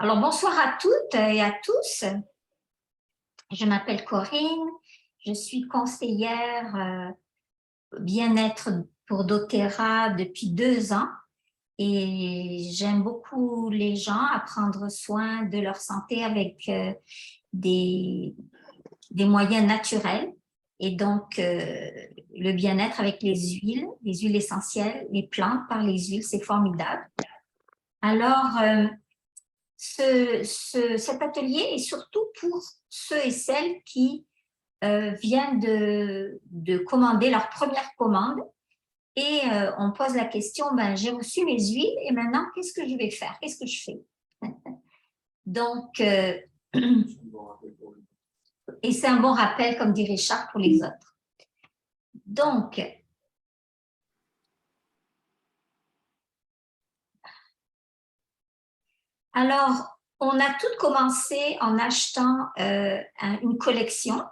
Alors, bonsoir à toutes et à tous. Je m'appelle Corinne, je suis conseillère bien-être pour doTERRA depuis 2 ans et j'aime beaucoup les gens à prendre soin de leur santé avec des moyens naturels et donc le bien-être avec les huiles essentielles, les plantes par les huiles, c'est formidable. Alors, cet atelier est surtout pour ceux et celles qui viennent de commander leur première commande et on pose la question, ben, j'ai reçu mes huiles et maintenant, qu'est-ce que je vais faire? Qu'est-ce que je fais? Donc, et c'est un bon rappel, comme dit Richard, pour les autres. Donc, alors, on a tout commencé en achetant une collection.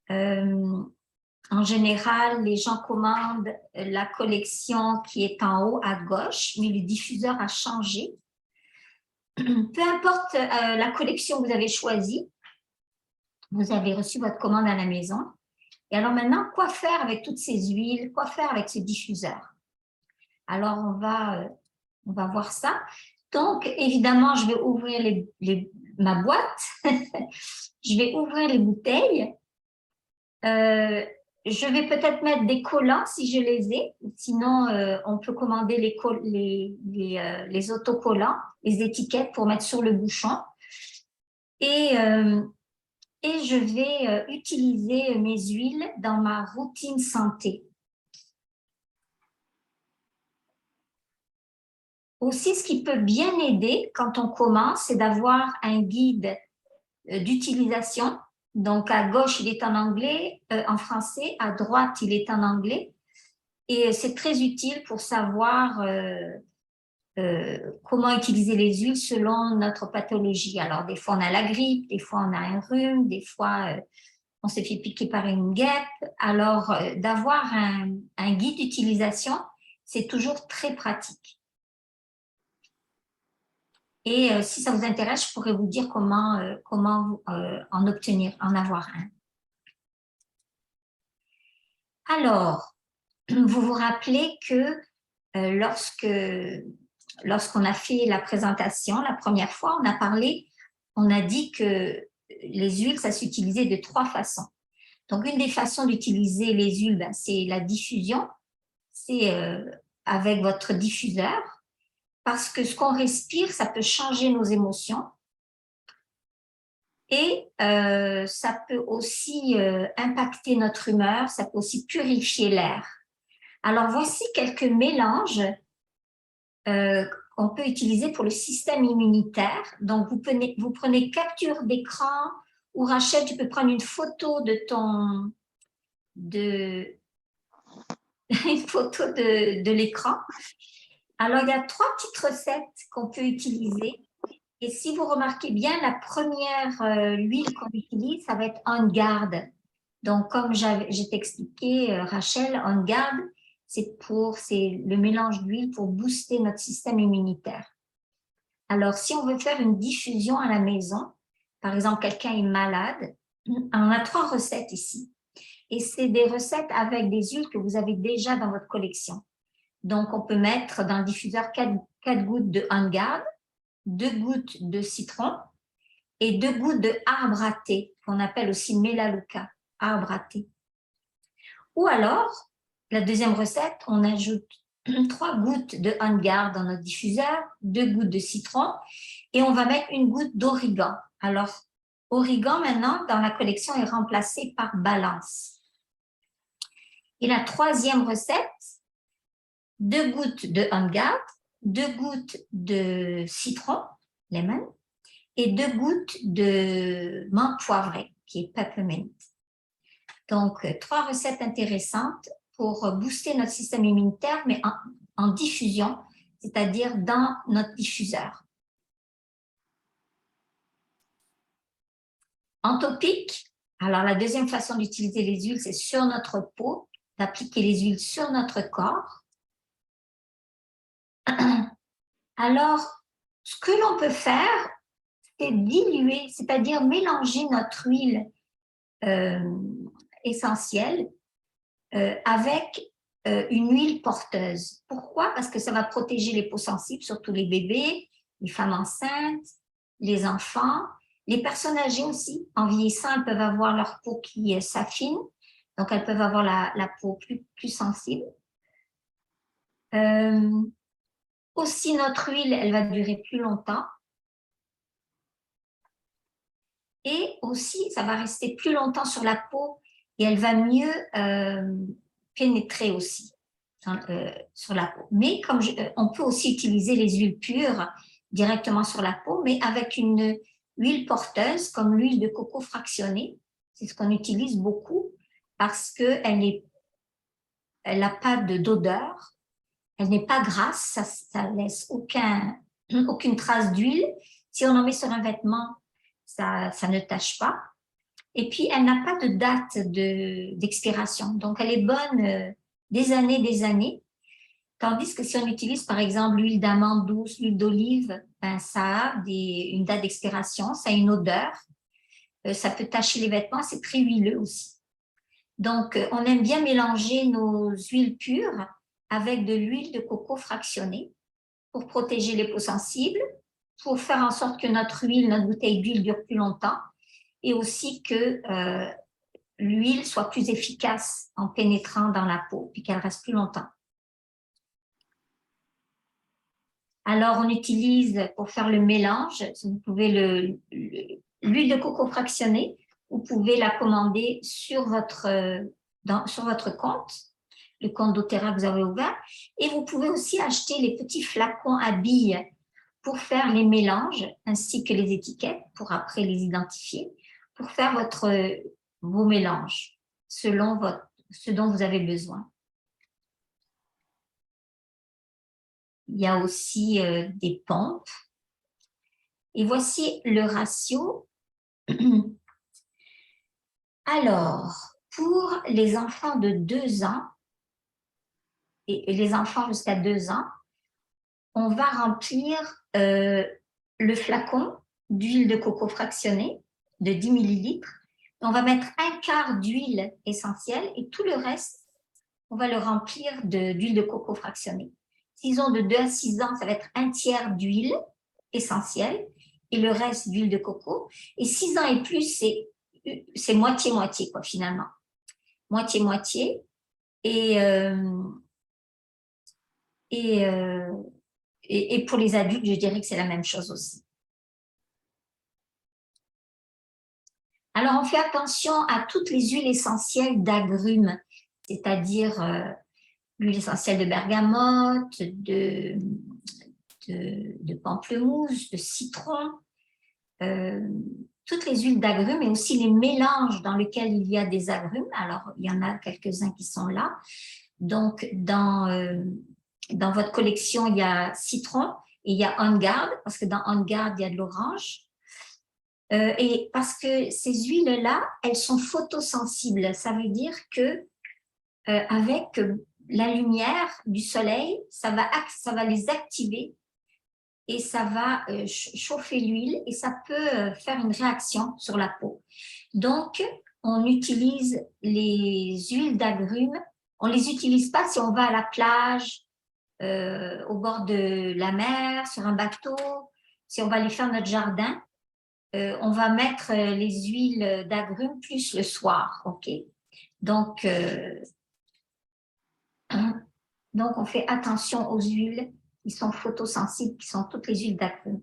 En général, les gens commandent la collection qui est en haut à gauche, mais le diffuseur a changé. Peu importe la collection que vous avez choisie, vous avez reçu votre commande à la maison. Et alors maintenant, quoi faire avec toutes ces huiles? Quoi faire avec ce diffuseur? Alors, on va voir ça. Donc, évidemment, je vais ouvrir ma boîte. Je vais ouvrir les bouteilles. Je vais peut-être mettre des collants si je les ai. Sinon, on peut commander les autocollants, les étiquettes pour mettre sur le bouchon. Et je vais utiliser mes huiles dans ma routine santé. Aussi, ce qui peut bien aider quand on commence, c'est d'avoir un guide d'utilisation. Donc, à gauche, il est en anglais, en français. À droite, il est en anglais. Et c'est très utile pour savoir comment utiliser les huiles selon notre pathologie. Alors, des fois, on a la grippe, des fois, on a un rhume, des fois, on s'est fait piquer par une guêpe. Alors, d'avoir un guide d'utilisation, c'est toujours très pratique. Et si ça vous intéresse, je pourrais vous dire comment en avoir un. Alors, vous vous rappelez que lorsqu'on a fait la présentation, la première fois, on a dit que les huiles, ça s'utilisait de 3 façons. Donc, une des façons d'utiliser les huiles, ben, c'est la diffusion, c'est avec votre diffuseur, parce que ce qu'on respire, ça peut changer nos émotions. Et ça peut aussi impacter notre humeur, ça peut aussi purifier l'air. Alors, voici quelques mélanges qu'on peut utiliser pour le système immunitaire. Donc, vous prenez capture d'écran ou Rachel, tu peux prendre une photo une photo de l'écran. Alors, il y a 3 petites recettes qu'on peut utiliser. Et si vous remarquez bien, la première huile qu'on utilise, ça va être On Guard. Donc, comme j'ai expliqué, Rachel, On Guard, c'est le mélange d'huile pour booster notre système immunitaire. Alors, si on veut faire une diffusion à la maison, par exemple, quelqu'un est malade, on a 3 recettes ici. Et c'est des recettes avec des huiles que vous avez déjà dans votre collection. Donc, on peut mettre dans le diffuseur 4 gouttes de On Guard, 2 gouttes de citron et 2 gouttes de arbre à thé, qu'on appelle aussi Melaleuca, arbre à thé. Ou alors, la deuxième recette, on ajoute 3 gouttes de On Guard dans notre diffuseur, 2 gouttes de citron et on va mettre 1 goutte d'origan. Alors, origan, maintenant, dans la collection, est remplacé par Balance. Et la troisième recette, 2 gouttes de On Guard, 2 gouttes de citron, lemon, et 2 gouttes de menthe poivrée, qui est peppermint. Donc, 3 recettes intéressantes pour booster notre système immunitaire, mais en diffusion, c'est-à-dire dans notre diffuseur. En topique, alors la deuxième façon d'utiliser les huiles, c'est sur notre peau, d'appliquer les huiles sur notre corps. Alors, ce que l'on peut faire, c'est diluer, c'est-à-dire mélanger notre huile essentielle avec une huile porteuse. Pourquoi? Parce que ça va protéger les peaux sensibles, surtout les bébés, les femmes enceintes, les enfants, les personnes âgées aussi. En vieillissant, elles peuvent avoir leur peau qui s'affine, donc elles peuvent avoir la peau plus sensible. Aussi, notre huile, elle va durer plus longtemps. Et aussi, ça va rester plus longtemps sur la peau et elle va mieux pénétrer aussi sur la peau. Mais comme on peut aussi utiliser les huiles pures directement sur la peau, mais avec une huile porteuse comme l'huile de coco fractionnée. C'est ce qu'on utilise beaucoup parce qu'elle n'a pas d'odeur, elle n'est pas grasse, ça laisse aucune trace d'huile. Si on en met sur un vêtement, ça ne tâche pas. Et puis, elle n'a pas de date d'expiration. Donc, elle est bonne des années. Tandis que si on utilise, par exemple, l'huile d'amande douce, l'huile d'olive, ben, ça a une date d'expiration, ça a une odeur. Ça peut tacher les vêtements, c'est très huileux aussi. Donc, on aime bien mélanger nos huiles pures avec de l'huile de coco fractionnée pour protéger les peaux sensibles, pour faire en sorte que notre bouteille d'huile dure plus longtemps et aussi que l'huile soit plus efficace en pénétrant dans la peau puis qu'elle reste plus longtemps. Alors, on utilise pour faire le mélange, vous pouvez l'huile de coco fractionnée, vous pouvez la commander sur votre compte, le compte doTERRA que vous avez ouvert, et vous pouvez aussi acheter les petits flacons à billes pour faire les mélanges ainsi que les étiquettes pour après les identifier, pour faire vos mélanges selon ce dont vous avez besoin. Il y a aussi des pompes. Et voici le ratio. Alors, pour les enfants de 2 ans et les enfants jusqu'à 2 ans, on va remplir le flacon d'huile de coco fractionnée de 10 millilitres. On va mettre 1/4 d'huile essentielle et tout le reste, on va le remplir d'huile de coco fractionnée. S'ils ont de 2 à 6 ans, ça va être 1/3 d'huile essentielle et le reste d'huile de coco. Et 6 ans et plus, c'est moitié-moitié, quoi, finalement. Moitié-moitié. Et pour les adultes, je dirais que c'est la même chose aussi. Alors, on fait attention à toutes les huiles essentielles d'agrumes, c'est-à-dire l'huile essentielle de bergamote, de pamplemousse, de citron, toutes les huiles d'agrumes, mais aussi les mélanges dans lesquels il y a des agrumes. Alors, il y en a quelques-uns qui sont là. Donc, dans votre collection, il y a citron et il y a On Guard, parce que dans On Guard, il y a de l'orange. Et parce que ces huiles-là, elles sont photosensibles. Ça veut dire que avec la lumière du soleil, ça va les activer et ça va chauffer l'huile et ça peut faire une réaction sur la peau. Donc, on utilise les huiles d'agrumes. On ne les utilise pas si on va à la plage, au bord de la mer, sur un bateau, si on va aller faire notre jardin. On va mettre les huiles d'agrumes plus le soir, ok? Donc, on fait attention aux huiles qui sont photosensibles, qui sont toutes les huiles d'agrumes.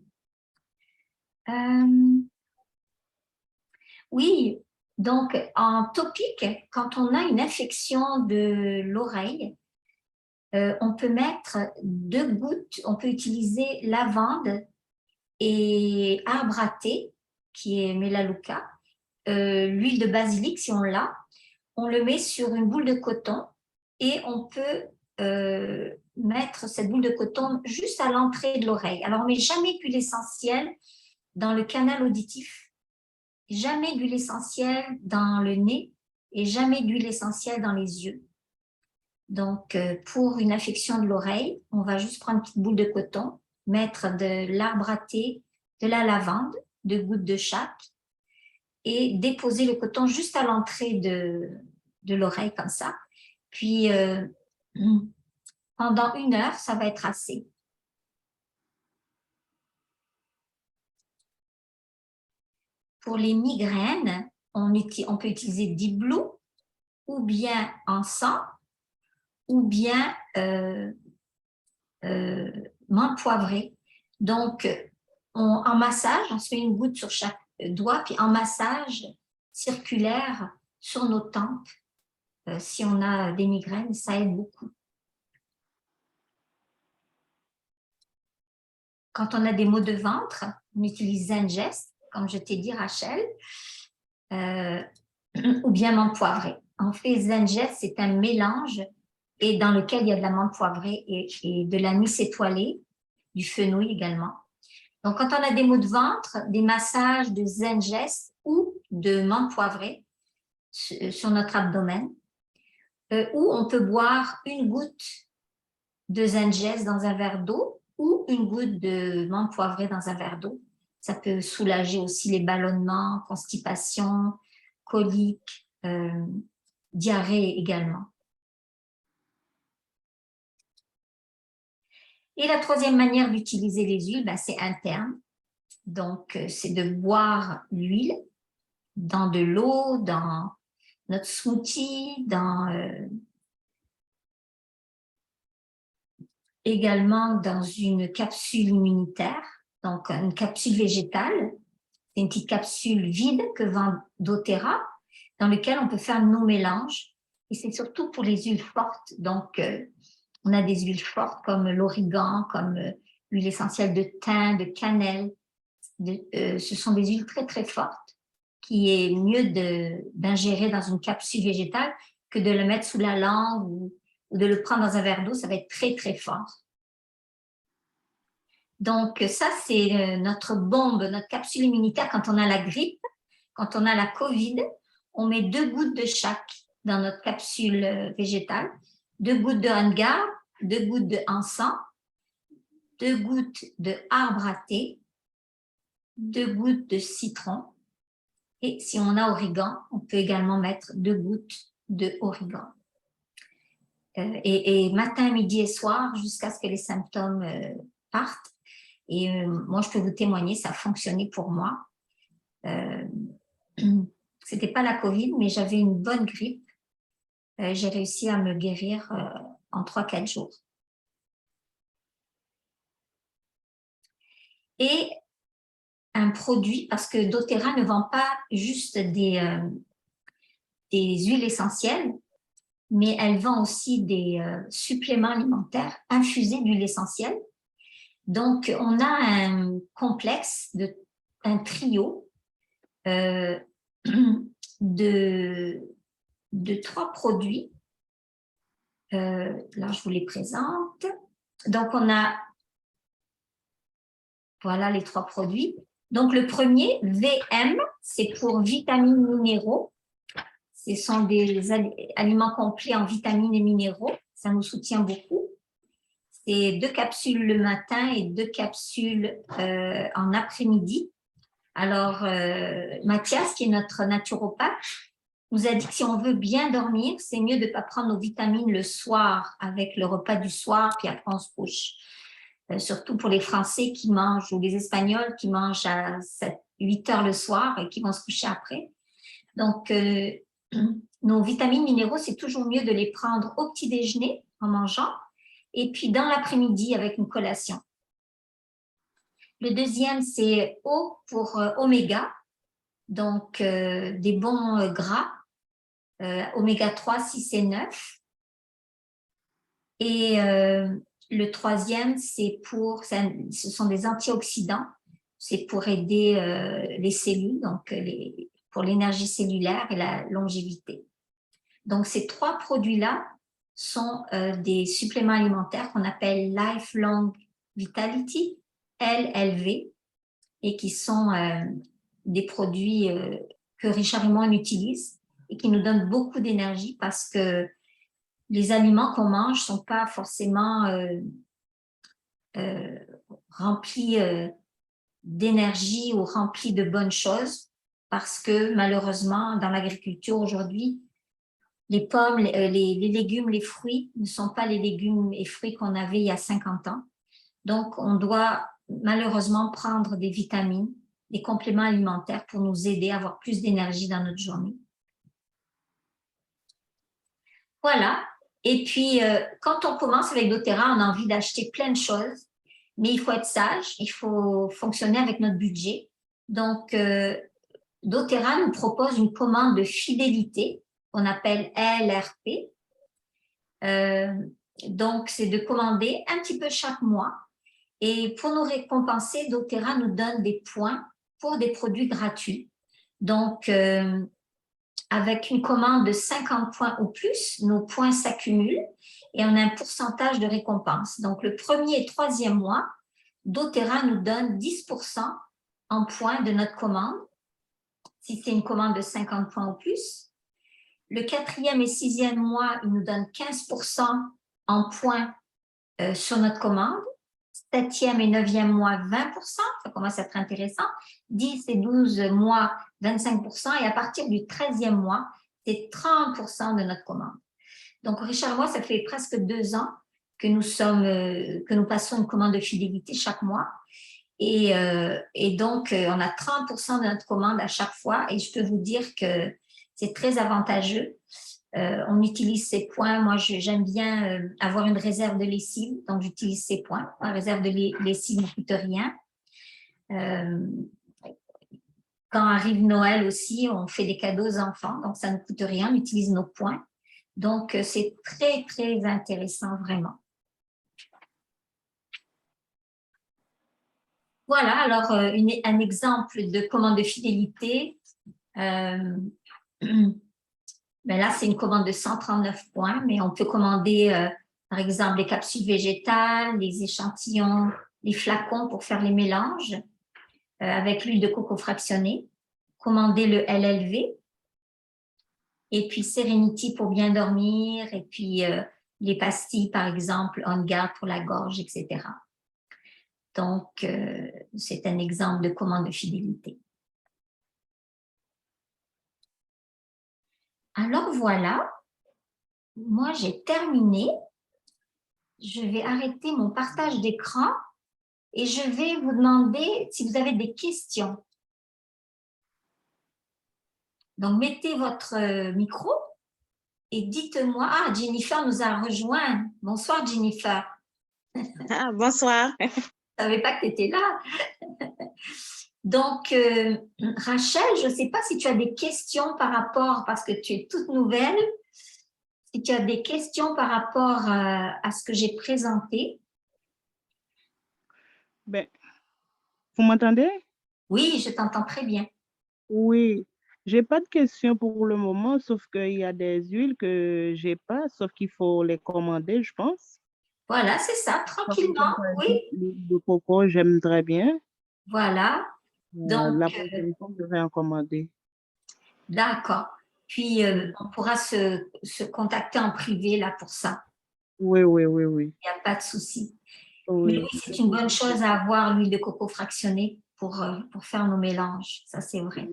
Oui, donc en topique, quand on a une infection de l'oreille, on peut mettre 2 gouttes, on peut utiliser lavande et arbre à thé, qui est Melaleuca, l'huile de basilic si on l'a, on le met sur une boule de coton et on peut mettre cette boule de coton juste à l'entrée de l'oreille. Alors, on ne met jamais d'huile essentielle dans le canal auditif, jamais d'huile essentielle dans le nez et jamais d'huile essentielle dans les yeux. Donc, pour une infection de l'oreille, on va juste prendre une petite boule de coton, mettre de l'arbre à thé, de la lavande 2 gouttes de chaque, et déposer le coton juste à l'entrée de l'oreille comme ça. Puis, pendant 1 heure, ça va être assez. Pour les migraines, on peut utiliser Deep Blue, ou bien encens, ou bien menthe poivrée. Donc, en massage, on se met 1 goutte sur chaque doigt, puis en massage circulaire sur nos tempes, si on a des migraines, ça aide beaucoup. Quand on a des maux de ventre, on utilise Zengest, comme je t'ai dit, Rachel, ou bien menthe poivrée. En fait, Zengest, c'est un mélange et dans lequel il y a de la menthe poivrée et de l'anis étoilé, du fenouil également. Donc, quand on a des maux de ventre, des massages de Zengest ou de menthe poivrée sur notre abdomen, ou on peut boire 1 goutte de Zengest dans un verre d'eau ou 1 goutte de menthe poivrée dans un verre d'eau. Ça peut soulager aussi les ballonnements, constipation, coliques, diarrhée également. Et la 3e manière d'utiliser les huiles, c'est interne. Donc, c'est de boire l'huile dans de l'eau, dans notre smoothie, également dans une capsule immunitaire, donc une capsule végétale. C'est une petite capsule vide que vend doTERRA, dans laquelle on peut faire nos mélanges. Et c'est surtout pour les huiles fortes. Donc, on a des huiles fortes comme l'origan, comme l'huile essentielle de thym, de cannelle. Ce sont des huiles très, très fortes qui est mieux d'ingérer dans une capsule végétale que de le mettre sous la langue ou de le prendre dans un verre d'eau. Ça va être très, très fort. Donc, ça, c'est notre bombe, notre capsule immunitaire quand on a la grippe, quand on a la COVID. On met 2 gouttes de chaque dans notre capsule végétale. 2 gouttes de hannegar, 2 gouttes de encens, 2 gouttes de arbre à thé, 2 gouttes de citron. Et si on a origan, on peut également mettre 2 gouttes de origan. Et matin, midi et soir, jusqu'à ce que les symptômes partent. Et moi, je peux vous témoigner, ça a fonctionné pour moi. C'était pas la COVID, mais j'avais une bonne grippe. J'ai réussi à me guérir en 3-4 jours. Et un produit, parce que doTERRA ne vend pas juste des huiles essentielles, mais elle vend aussi des suppléments alimentaires infusés d'huile essentielle. Donc, on a un complexe, un trio de 3 produits. Là, je vous les présente. Donc, on a, voilà les 3 produits. Donc, le premier, VM, c'est pour vitamines minéraux. Ce sont des aliments complets en vitamines et minéraux. Ça nous soutient beaucoup. C'est 2 capsules le matin et 2 capsules en après-midi. Alors, Mathias, qui est notre naturopathe, nous a dit que si on veut bien dormir, c'est mieux de ne pas prendre nos vitamines le soir avec le repas du soir, puis après on se couche. Surtout pour les Français qui mangent, ou les Espagnols qui mangent à 8 heures le soir et qui vont se coucher après. Donc, nos vitamines minéraux, c'est toujours mieux de les prendre au petit déjeuner en mangeant et puis dans l'après-midi avec une collation. Le deuxième, c'est O pour oméga, donc des bons gras, oméga 3, 6 et 9. Et le troisième, ce sont des antioxydants, c'est pour aider les cellules, donc pour l'énergie cellulaire et la longévité. Donc, ces 3 produits-là sont des suppléments alimentaires qu'on appelle Lifelong Vitality, LLV, et qui sont des produits que Richard et moi on utilise et qui nous donnent beaucoup d'énergie parce que les aliments qu'on mange ne sont pas forcément remplis d'énergie ou rempli de bonnes choses parce que malheureusement, dans l'agriculture aujourd'hui, les pommes, les légumes, les fruits ne sont pas les légumes et fruits qu'on avait il y a 50 ans. Donc, on doit malheureusement prendre des vitamines, des compléments alimentaires pour nous aider à avoir plus d'énergie dans notre journée. Voilà. Et puis, quand on commence avec doTERRA, on a envie d'acheter plein de choses, mais il faut être sage, il faut fonctionner avec notre budget. Donc, doTERRA nous propose une commande de fidélité qu'on appelle LRP. Donc, c'est de commander un petit peu chaque mois. Et pour nous récompenser, doTERRA nous donne des points pour des produits gratuits. Donc, avec une commande de 50 points ou plus, nos points s'accumulent et on a un pourcentage de récompense. Donc, le premier et troisième mois, doTERRA nous donne 10% en points de notre commande, si c'est une commande de 50 points ou plus. Le quatrième et sixième mois, il nous donne 15% en points sur notre commande. Septième et neuvième mois, 20%, ça commence à être intéressant. 10 et 12 mois, 25%. Et à partir du 13e mois, c'est 30% de notre commande. Donc, Richard et moi, ça fait presque 2 ans que nous passons une commande de fidélité chaque mois. Et donc, on a 30% de notre commande à chaque fois. Et je peux vous dire que c'est très avantageux. On utilise ces points. Moi, j'aime bien avoir une réserve de lessive, donc j'utilise ces points. La réserve de lessive ne coûte rien. Quand arrive Noël aussi, on fait des cadeaux aux enfants, donc ça ne coûte rien, on utilise nos points. Donc, c'est très, très intéressant, vraiment. Voilà, alors un exemple de commande de fidélité. Ben là, c'est une commande de 139 points, mais on peut commander, par exemple, les capsules végétales, les échantillons, les flacons pour faire les mélanges avec l'huile de coco fractionnée, commander le LLV, et puis Serenity pour bien dormir, et puis les pastilles, par exemple, On Guard pour la gorge, etc. Donc, c'est un exemple de commande de fidélité. Alors voilà, moi j'ai terminé. Je vais arrêter mon partage d'écran et je vais vous demander si vous avez des questions. Donc, mettez votre micro et dites-moi. Ah, Jennifer nous a rejoint. Bonsoir, Jennifer. Ah, bonsoir. Je ne savais pas que tu étais là. Donc, Rachel, je ne sais pas si tu as des questions par rapport, parce que tu es toute nouvelle, si tu as des questions par rapport à ce que j'ai présenté. Ben, vous m'entendez? Oui, je t'entends très bien. Oui, j'ai pas de questions pour le moment, sauf qu'il y a des huiles que j'ai pas, sauf qu'il faut les commander, je pense. Voilà, c'est ça, tranquillement, Par oui. exemple, l'huile de coco, j'aime très bien. Voilà. Donc, La prochaine fois, je vais en commander. d'accord. Puis, on pourra se contacter en privé là pour ça. Oui, oui, oui, oui. Il n'y a pas de souci. Mais Oui, oui, c'est une bonne chose à avoir, l'huile de coco fractionnée pour faire nos mélanges. Ça, c'est vrai.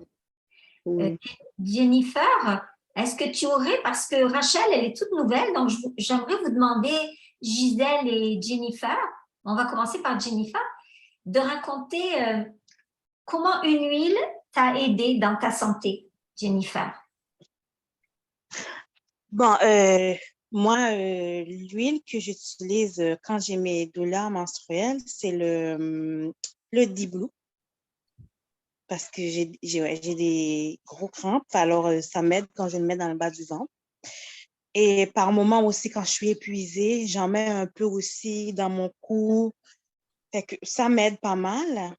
oui. Jennifer, est-ce que tu aurais, parce que Rachel, elle est toute nouvelle, donc j'aimerais vous demander, Gisèle et Jennifer, on va commencer par Jennifer, de raconter comment une huile t'a aidé dans ta santé, Jennifer. Bon, moi, l'huile que j'utilise quand j'ai mes douleurs menstruelles, c'est le Diblu parce que j'ai des gros crampes. Alors, ça m'aide quand je le mets dans le bas du ventre. Et par moment aussi, quand je suis épuisée, j'en mets un peu aussi dans mon cou. Fait que ça m'aide pas mal.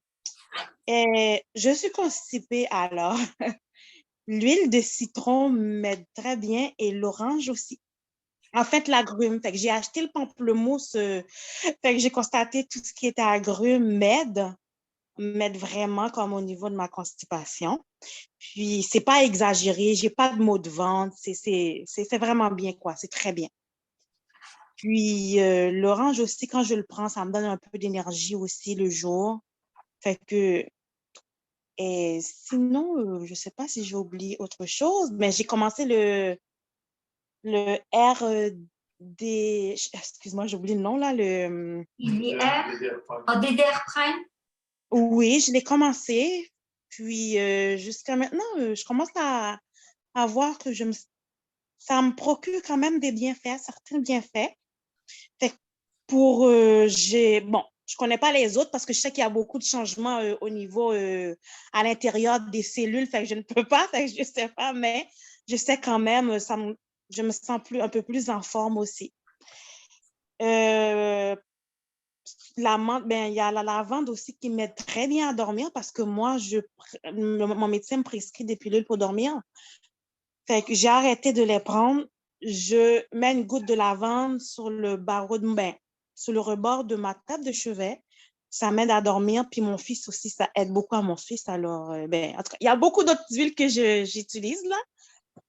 Et je suis constipée, alors l'huile de citron m'aide très bien et l'orange aussi. En fait, l'agrume. Fait que j'ai acheté le pamplemousse. Fait que j'ai constaté tout ce qui était agrume m'aide vraiment comme au niveau de ma constipation. Puis, c'est pas exagéré, j'ai pas de maux de ventre, c'est vraiment bien, quoi. C'est très bien. Puis, l'orange aussi, quand je le prends, ça me donne un peu d'énergie aussi le jour. Fait que, et sinon, je ne sais pas si j'ai oublié autre chose, mais j'ai commencé le excuse-moi, j'ai oublié le nom, là, IDR, DDR Prime. Oui, je l'ai commencé, puis jusqu'à maintenant, je commence à voir que ça me procure quand même des bienfaits, certains bienfaits. Fait que bon, je connais pas les autres parce que je sais qu'il y a beaucoup de changements au niveau à l'intérieur des cellules, fait que je ne peux pas, fait que je sais pas, mais je sais quand même, je me sens un peu plus en forme aussi. La menthe, ben, il y a la lavande aussi qui m'aide très bien à dormir parce que moi, mon médecin me prescrit des pilules pour dormir. Fait que j'ai arrêté de les prendre. Je mets une goutte de lavande sur le sur le rebord de ma table de chevet. Ça m'aide à dormir. Puis mon fils aussi, ça aide beaucoup à mon fils. Alors, en tout cas, il y a beaucoup d'autres huiles que j'utilise là.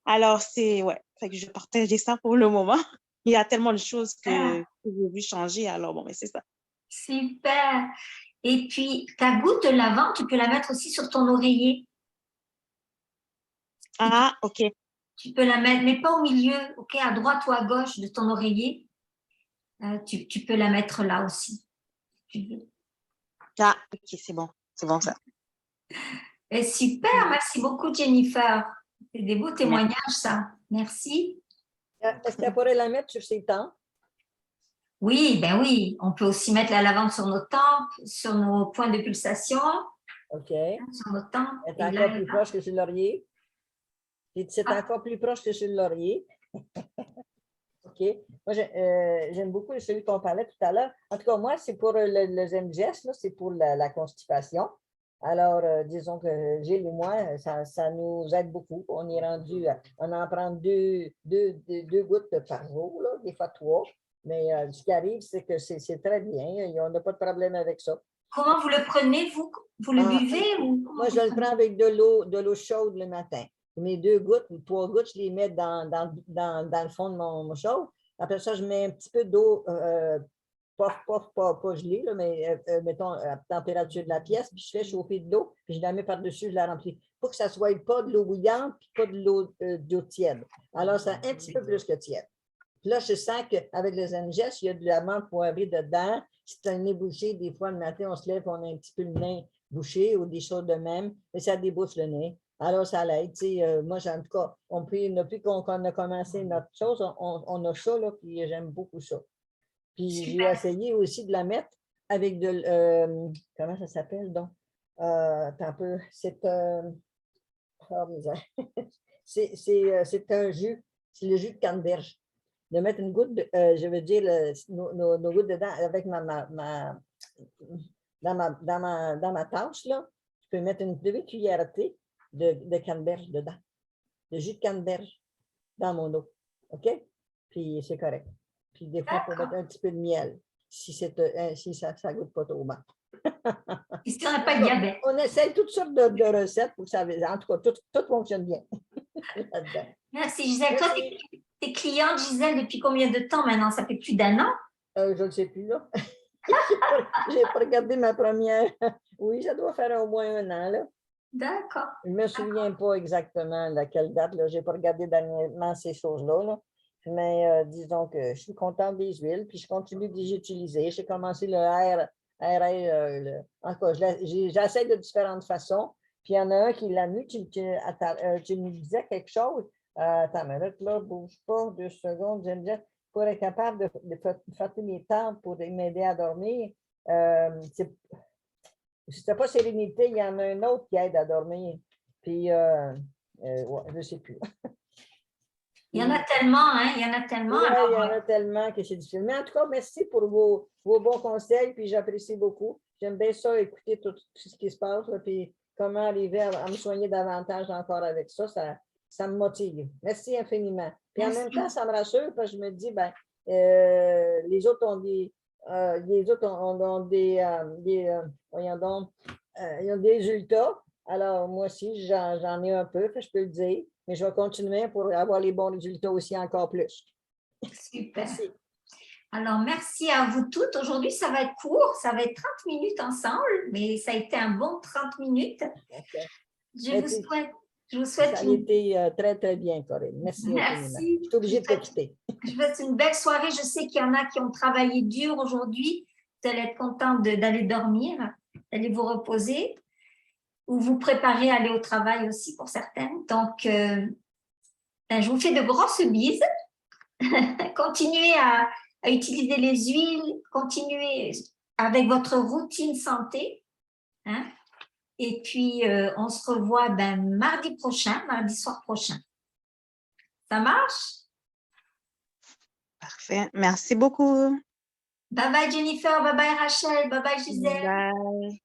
Alors, ouais. Fait que je partageais ça pour le moment. Il y a tellement de choses que j'ai vu changer. Alors, bon, mais c'est ça. Super. Et puis, ta goutte de lavande, tu peux la mettre aussi sur ton oreiller. Ah, OK. Tu peux la mettre, mais pas au milieu, OK, à droite ou à gauche de ton oreiller. Tu peux la mettre là aussi. Ah, OK, c'est bon. C'est bon, ça. Et super, merci beaucoup, Jennifer. C'est des beaux témoignages, ça. Merci. Est-ce qu'elle pourrait la mettre sur ses tempes? Oui, ben oui. On peut aussi mettre la lavande sur nos tempes, sur nos points de pulsation. OK. Sur nos tempes. Elle est encore plus proche que sur l'oreiller. C'est encore plus proche que sur l'oreiller. OK. Moi, j'aime beaucoup celui qu'on parlait tout à l'heure. En tout cas, moi, c'est pour le Zengest, c'est pour la constipation. Alors, disons que Gilles et moi, ça nous aide beaucoup. On est rendu, on en prend deux gouttes par jour, là, des fois 3. Mais ce qui arrive, c'est que c'est très bien. On n'a pas de problème avec ça. Comment vous le prenez, vous? Vous le buvez? Moi, je le prends avec de l'eau chaude le matin. Mes 2 gouttes ou 3 gouttes, je les mets dans le fond de mon chaud. Après ça, je mets un petit peu d'eau, pas gelée, là, mais mettons à température de la pièce, puis je fais chauffer de l'eau, puis je la mets par-dessus, je la remplis. Il faut que ça ne soit pas de l'eau bouillante, puis pas de l'eau tiède. Alors, c'est un petit peu plus que tiède. Puis là, je sens qu'avec le Zengest, il y a de la menthe poivrée dedans. C'est un nez bouché. Des fois, le matin, on se lève, on a un petit peu le nez bouché ou des choses de même, mais ça débouche le nez. Alors, ça l'aide. Moi, en tout cas, depuis qu'on a commencé notre chose, on a ça, là, puis j'aime beaucoup ça. Puis j'ai essayé aussi de la mettre avec comment ça s'appelle donc? Un peu, c'est un jus, c'est le jus de canneberge. De mettre une goutte, je veux dire, nos gouttes dedans avec dans ma tasse, là, je peux mettre une demi-cuillère à thé de canneberge dedans, de jus de canneberge dans mon eau. OK? Puis c'est correct. Puis des fois, on peut mettre un petit peu de miel si ça ne goûte pas trop mal. Il ne serait pas de diabète. On essaie toutes sortes de recettes pour que ça, en tout cas, tout fonctionne bien. Merci Gisèle. Toi, t'es cliente, Gisèle, depuis combien de temps maintenant? Ça fait plus d'1 an? Je ne sais plus, là. Je n'ai pas regardé ma première. Oui, ça doit faire au moins 1 an, là. D'accord. Je ne me souviens pas exactement à quelle date, là. Je n'ai pas regardé dernièrement ces choses-là, là. Mais disons que je suis contente des huiles, puis je continue de les utiliser. J'ai commencé le en tout cas, j'essaie de différentes façons. Puis il y en a un qui l'a mis, tu nous disais quelque chose. Attends une minute, là, bouge pas 2 secondes. J'aime bien pour être capable de faire mes temps pour m'aider à dormir. C'est pas sérénité, il y en a un autre qui aide à dormir. Puis, ouais, je ne sais plus. Il y en a tellement, hein? Il y en a tellement. Oui, il y en a tellement que c'est difficile. Mais en tout cas, merci pour vos bons conseils, puis j'apprécie beaucoup. J'aime bien ça, écouter tout ce qui se passe, là, puis comment arriver à me soigner davantage encore avec ça, ça me motive. Merci infiniment. Puis en même temps, ça me rassure, parce que je me dis, ben, les autres ont des voyons donc, ils ont des résultats. Alors, moi aussi, j'en ai un peu, je peux le dire, mais je vais continuer pour avoir les bons résultats aussi encore plus. Super. Merci. Alors, merci à vous toutes. Aujourd'hui, ça va être court, ça va être 30 minutes ensemble, mais ça a été un bon 30 minutes. Ok. Je Mais vous tu- souhaite, je vous souhaite Ça a une, été très, très bien, Corinne. Merci infiniment. merci. Je suis obligée de te quitter. Je vous souhaite une belle soirée. Je sais qu'il y en a qui ont travaillé dur aujourd'hui. Vous allez être contents d'aller dormir, d'aller vous reposer ou vous préparer à aller au travail aussi pour certaines. Donc, je vous fais de grosses bises. Continuez à utiliser les huiles, continuez avec votre routine santé. Hein? Et puis, on se revoit mardi prochain, mardi soir prochain. Ça marche? Parfait. Merci beaucoup. Bye bye Jennifer, bye bye Rachel, bye bye Gisèle. Bye.